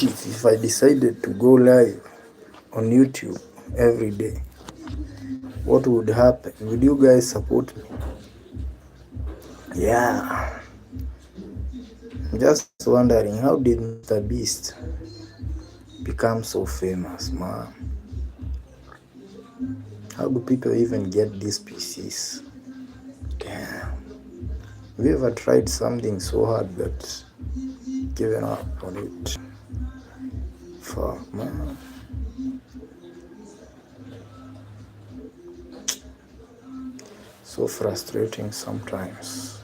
If I decided to go live on YouTube every day, what would happen? Would you guys support me? Yeah. I'm just wondering, how did Mr. Beast become so famous, man? How do people even get these PCs? Damn. Have you ever tried something so hard that given up on it? Fuck, man. So frustrating sometimes.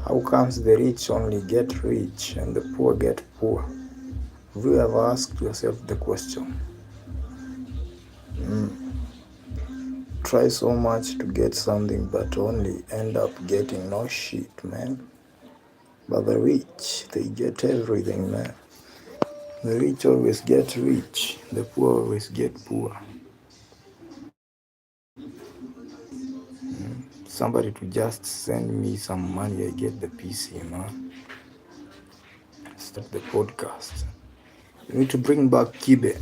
How comes the rich only get rich and the poor get poor? Have you ever asked yourself the question? Try so much to get something but only end up getting no shit, man. But the rich, they get everything, man. The rich always get rich, the poor always get poor. Somebody to just send me some money, I get the PC, man. Start the podcast. We need to bring back Kibe.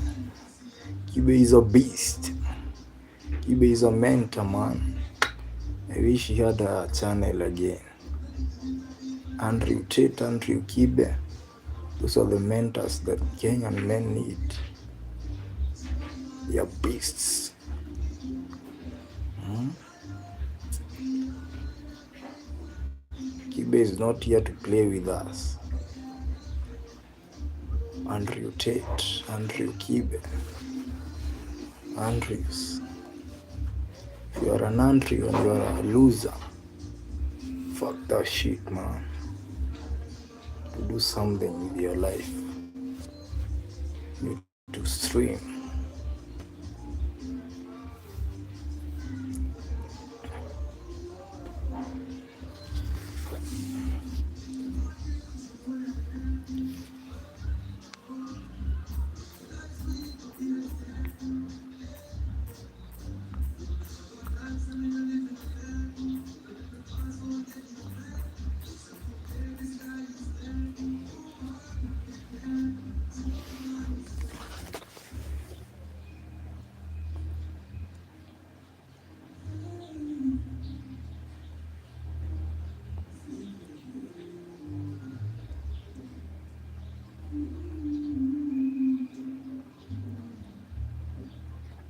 Kibe is a beast. Kibe is a mentor, man. I wish he had a channel again. Andrew Tate, Andrew Kibe. Those are the mentors that Kenyan men need. They are beasts. Kibe is not here to play with us. Andrew Tate, Andrew Kibe. Andrews. If you are an Andrew and you are a loser, fuck that shit, man. To do something with your life, you need to stream.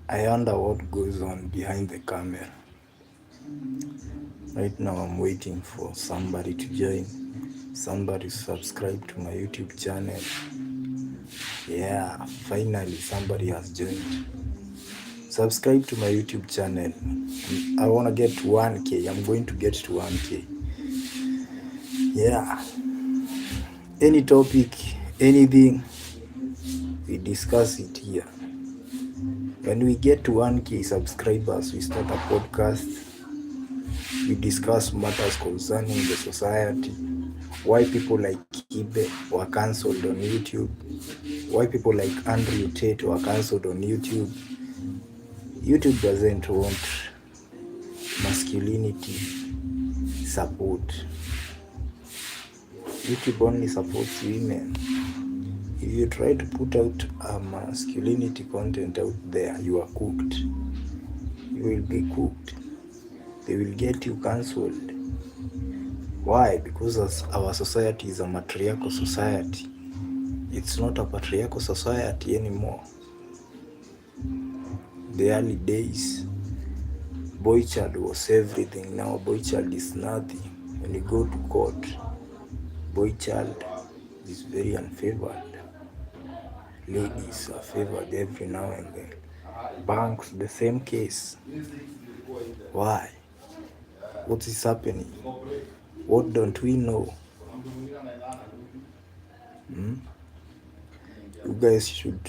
I wonder what goes on behind the camera. Right now I'm waiting for somebody to join, somebody to subscribe to my YouTube channel. Yeah, finally somebody has joined. Subscribe to my YouTube channel. I want to get to 1K. I'm going to get to 1K. Yeah. Any topic, anything, we discuss it here. When we get to 1K subscribers, we start a podcast. We discuss matters concerning the society. Why people like Kibe were cancelled on YouTube. Why people like Andrew Tate were cancelled on YouTube. YouTube doesn't want masculinity support. YouTube only supports women. If you try to put out a masculinity content out there, you are cooked. You will be cooked. They will get you cancelled. Why? Because our society is a matriarchal society. It's not a patriarchal society anymore. The early days, boy child was everything. Now boy child is nothing. When you go to court, boy child is very unfavored. Ladies are favored every now and then. Banks, the same case. Why? What is happening? What don't we know? You guys should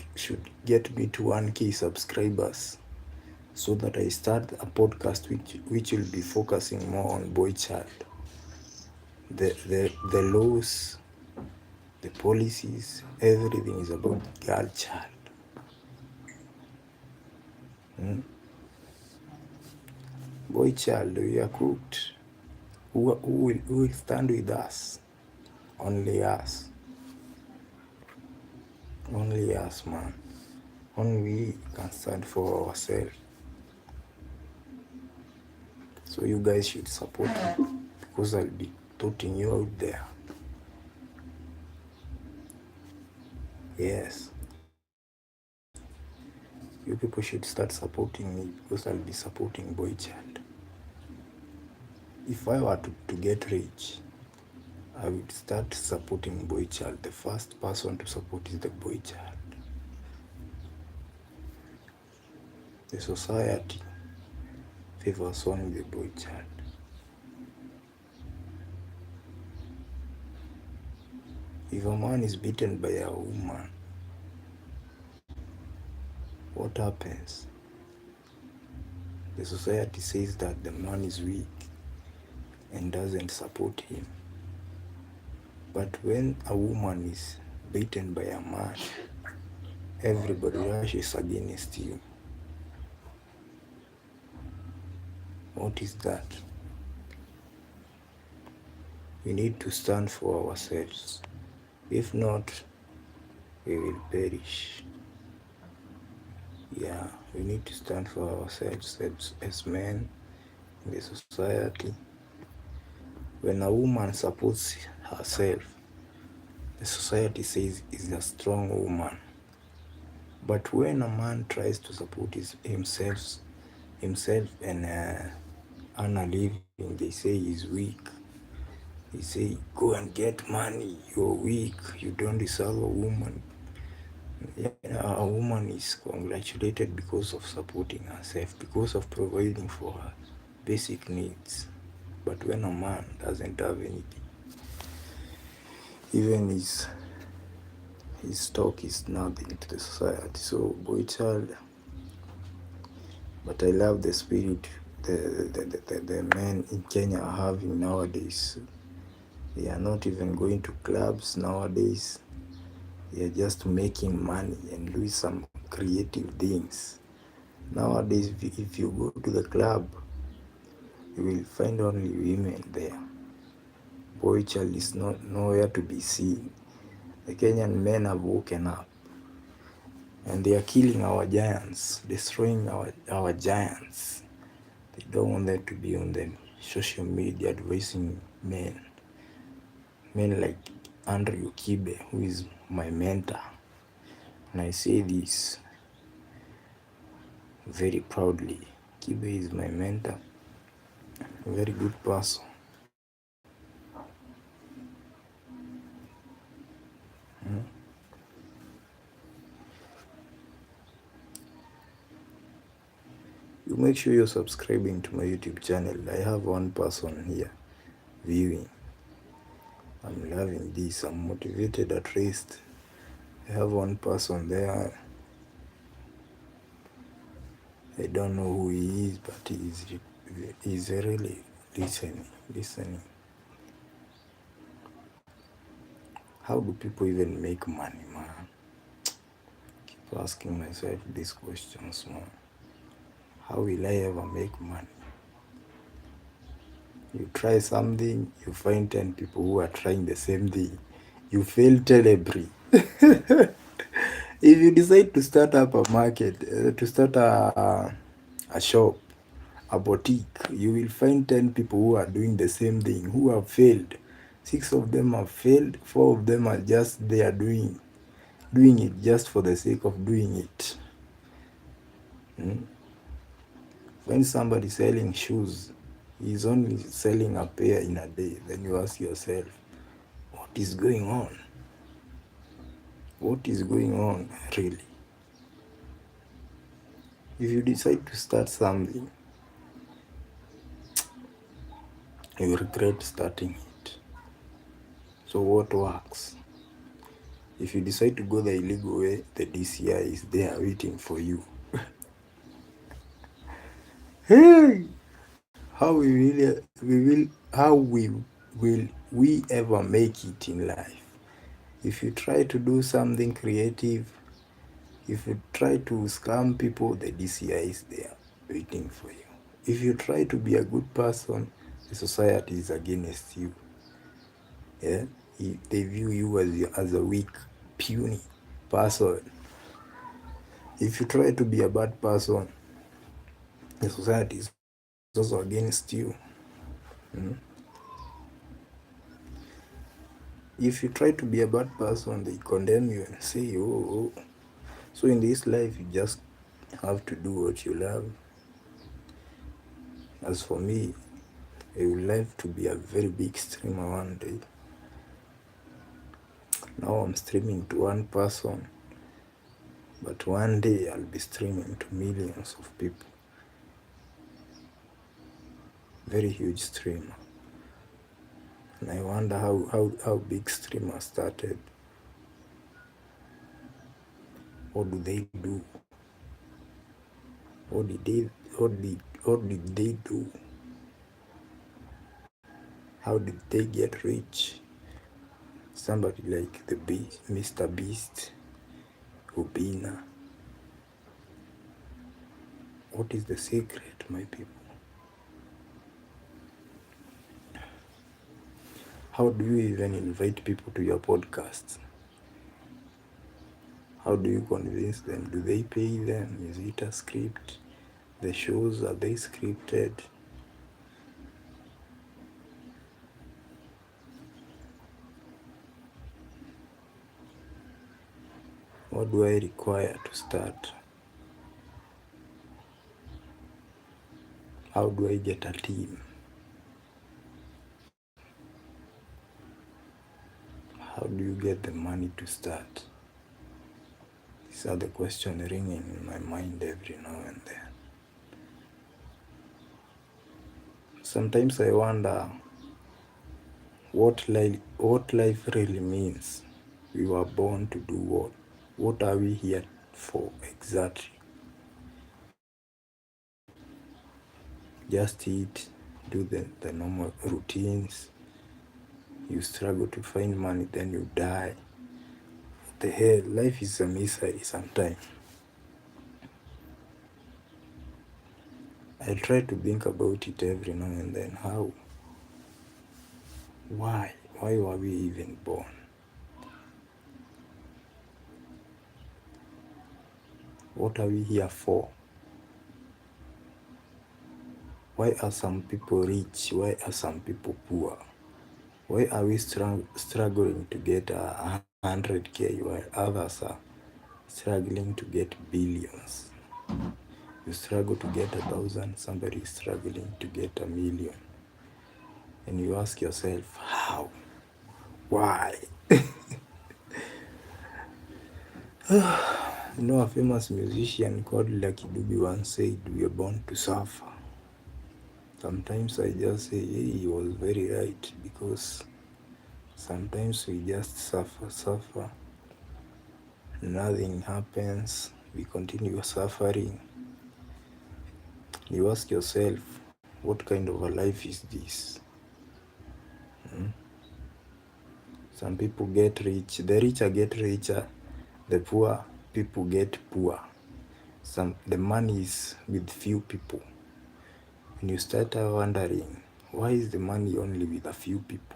get me to 1K subscribers so that I start a podcast which will be focusing more on boy child. The laws, the policies, everything is about girl child. Boy child, we are cooked. who will stand with us? Only us. Only us, man. Only we can stand for ourselves. So you guys should support me, because I'll be putting you out there. Yes. You people should start supporting me, because I'll be supporting Boy Child. If I were to get rich, I would start supporting Boy Child. The first person to support is the Boy Child. The society favors only the Boy Child. If a man is beaten by a woman, what happens? The society says that the man is weak and doesn't support him. But when a woman is beaten by a man, everybody rushes against you. What is that? We need to stand for ourselves. If not, we will perish. Yeah, we need to stand for ourselves as men in the society. When a woman supports herself, the society says is a strong woman. But when a man tries to support himself and earn a living, they say he's weak. They say, go and get money, you're weak, you don't deserve a woman. Yeah, a woman is congratulated because of supporting herself, because of providing for her basic needs. But when a man doesn't have anything, even his talk is nothing to the society. So Boy Child, but I love the spirit the men in Kenya are having nowadays. They are not even going to clubs nowadays. They are just making money and doing some creative things. Nowadays, if you go to the club, you will find only women there. Boy Child is nowhere to be seen. The Kenyan men have woken up, and they are killing our giants, destroying our giants. They don't want them to be on the social media advising men. Men like Andrew Kibe, who is my mentor. And I say this very proudly. Kibe is my mentor, a very good person. You make sure you're subscribing to my YouTube channel. I have one person here viewing. I'm loving this. I'm motivated at least. I have one person there. I don't know who he is, but he's really listening. How do people even make money, man? Keep asking myself these questions, man. How will I ever make money? You try something, you find 10 people who are trying the same thing. You fail terribly. If you decide to start up a market, to start a shop, a boutique, you will find 10 people who are doing the same thing, who have failed. 6 of them have failed, 4 of them are just there doing it just for the sake of doing it. When somebody selling shoes, he's only selling a pair in a day, then you ask yourself, what is going on? What is going on, really? If you decide to start something, you regret starting it. So what works? If you decide to go the illegal way, the DCI is there waiting for you. Hey, how will we ever make it in life? If you try to do something creative, if you try to scam people, the DCI is there waiting for you. If you try to be a good person, the the society is against you. Yeah, they view you as a weak, puny person. If you try to be a bad person, the society is also against you. Mm. If you try to be a bad person, they condemn you and say, oh. So in this life, you just have to do what you love. As for me, I would like to be a very big streamer one day. Now I'm streaming to one person, but one day I'll be streaming to millions of people. Very huge streamer. And I wonder how big streamers started. What do they do? What did they do? How did they get rich? Somebody like the Mr. Beast, Ubina. What is the secret, my people? How do you even invite people to your podcasts? How do you convince them? Do they pay them? Is it a script? The shows, are they scripted? What do I require to start? How do I get a team? How do you get the money to start? These are the questions ringing in my mind every now and then. Sometimes I wonder what life really means. We were born to do what? What are we here for exactly? Just eat, do the normal routines. You struggle to find money, then you die. What the hell? Life is a misery sometimes. I try to think about it every now and then. How? Why? Why were we even born? What are we here for? Why are some people rich? Why are some people poor? Why are we struggling to get 100K while others are struggling to get billions? You struggle to get 1,000, somebody is struggling to get 1,000,000. And you ask yourself, how? Why? You know, a famous musician called Lucky Dube once said, we are born to suffer. Sometimes I just say, hey, he was very right, because sometimes we just suffer. Nothing happens. We continue suffering. You ask yourself, what kind of a life is this? Some people get rich. The richer get richer. The poor people get poor. The money is with few people. And you start wondering, why is the money only with a few people?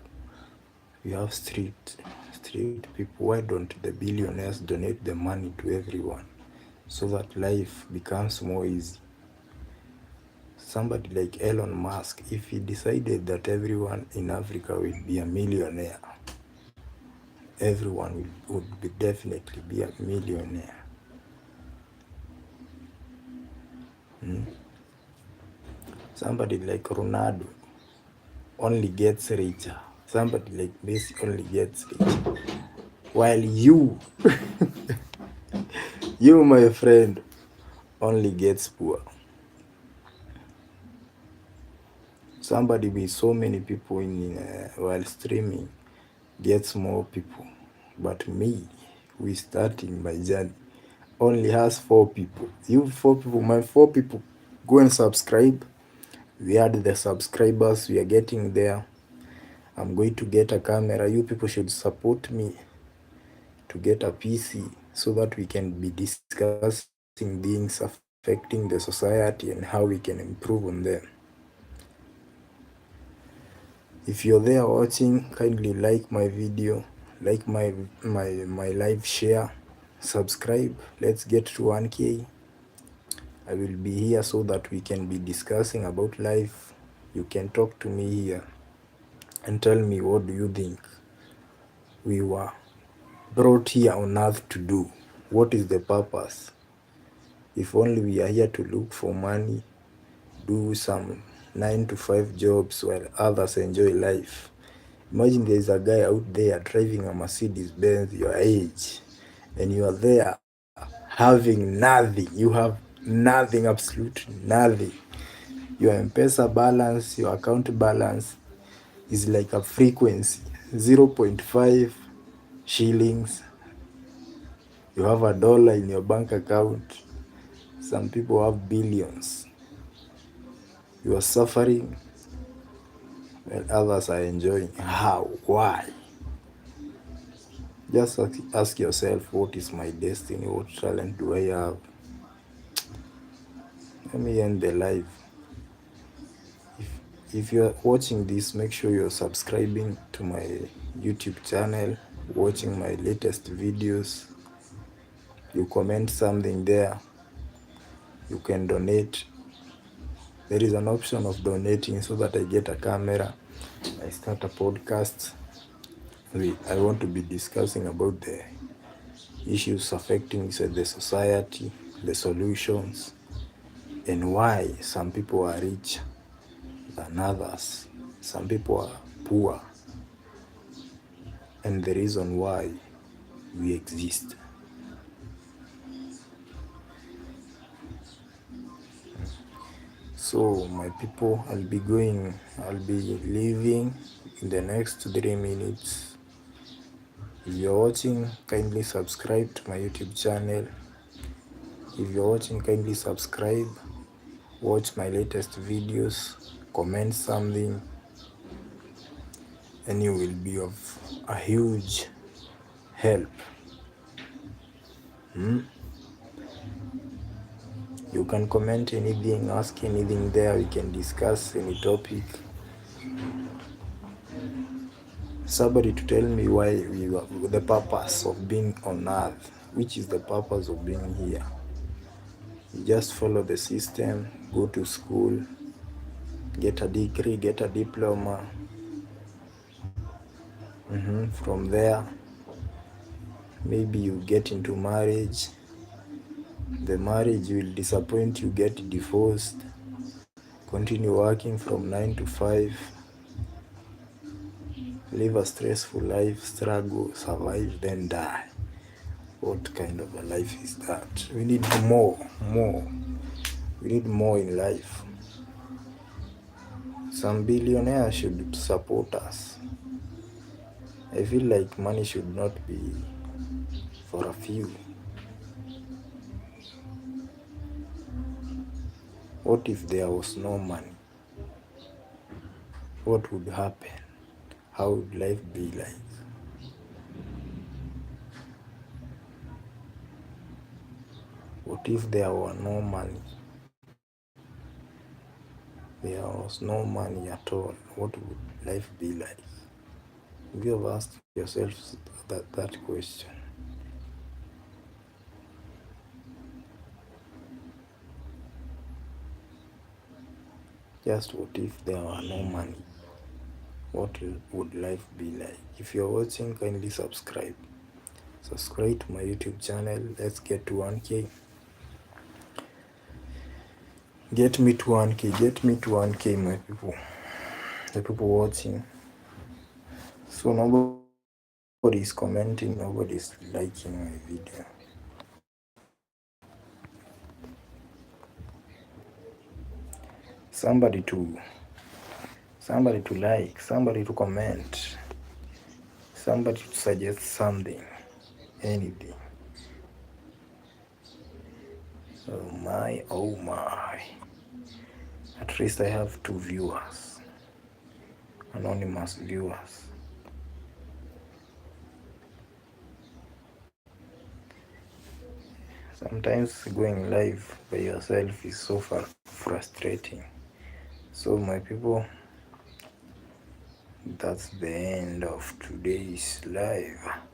We have street people. Why don't the billionaires donate the money to everyone so that life becomes more easy? Somebody like Elon Musk, if he decided that everyone in Africa will be a millionaire, everyone would be definitely be a millionaire. Somebody like Ronaldo only gets richer. Somebody like Messi only gets richer. While you, my friend, only gets poor. Somebody with so many people while streaming gets more people. But me, we starting my journey, only has 4 people. You 4 people, my 4 people, go and subscribe. We add the subscribers, we are getting there. I'm going to get a camera. You people should support me to get a PC so that we can be discussing things affecting the society and how we can improve on them. If you're there watching, kindly like my video, like my live, share, subscribe. Let's get to 1K. I will be here so that we can be discussing about life. You can talk to me here and tell me, what do you think we were brought here on earth to do? What is the purpose? If only we are here to look for money, do some 9 to 5 jobs while others enjoy life. Imagine there is a guy out there driving a Mercedes Benz your age, and you are there having nothing. You have nothing, absolutely nothing. Your M-Pesa balance, your account balance is like a frequency, 0.5 shillings. You have $1 in your bank account. Some people have billions. You are suffering while others are enjoying. How? Why? Just ask yourself, what is my destiny? What talent do I have? Let me end the live. If you're watching this, make sure you're subscribing to my YouTube channel, watching my latest videos. You comment something there. You can donate. There is an option of donating so that I get a camera. I start a podcast. I want to be discussing about the issues affecting the society, the solutions, and why some people are rich than others. Some people are poor, and the reason why we exist. So my people, I'll be leaving in the next 3 minutes. If you're watching, kindly subscribe to my YouTube channel. If you're watching, kindly subscribe, watch my latest videos, comment something, and you will be of a huge help. You can comment anything, ask anything there, we can discuss any topic. Somebody to tell me why the purpose of being on earth. Which is the purpose of being here? You just follow the system, go to school, get a degree, get a diploma. From there, maybe you get into marriage. The marriage will disappoint you, get divorced, continue working from 9 to 5, live a stressful life, struggle, survive, then die. What kind of a life is that? We need more. We need more in life. Some billionaires should support us. I feel like money should not be for a few. What if there was no money? What would happen? How would life be like? What if there were no money? There was no money at all. What would life be like? Have you ever asked yourself that question? Just what if there were no money? What would life be like? If you're watching, kindly subscribe. Subscribe to my YouTube channel. Let's get to 1K. Get me to 1K. Get me to 1K, my people. The people watching. So nobody is commenting. Nobody is liking my video. Somebody to like, somebody to comment, somebody to suggest something, anything. Oh my. At least I have 2 viewers, anonymous viewers. Sometimes going live by yourself is so frustrating. So my people, That's the end of today's live.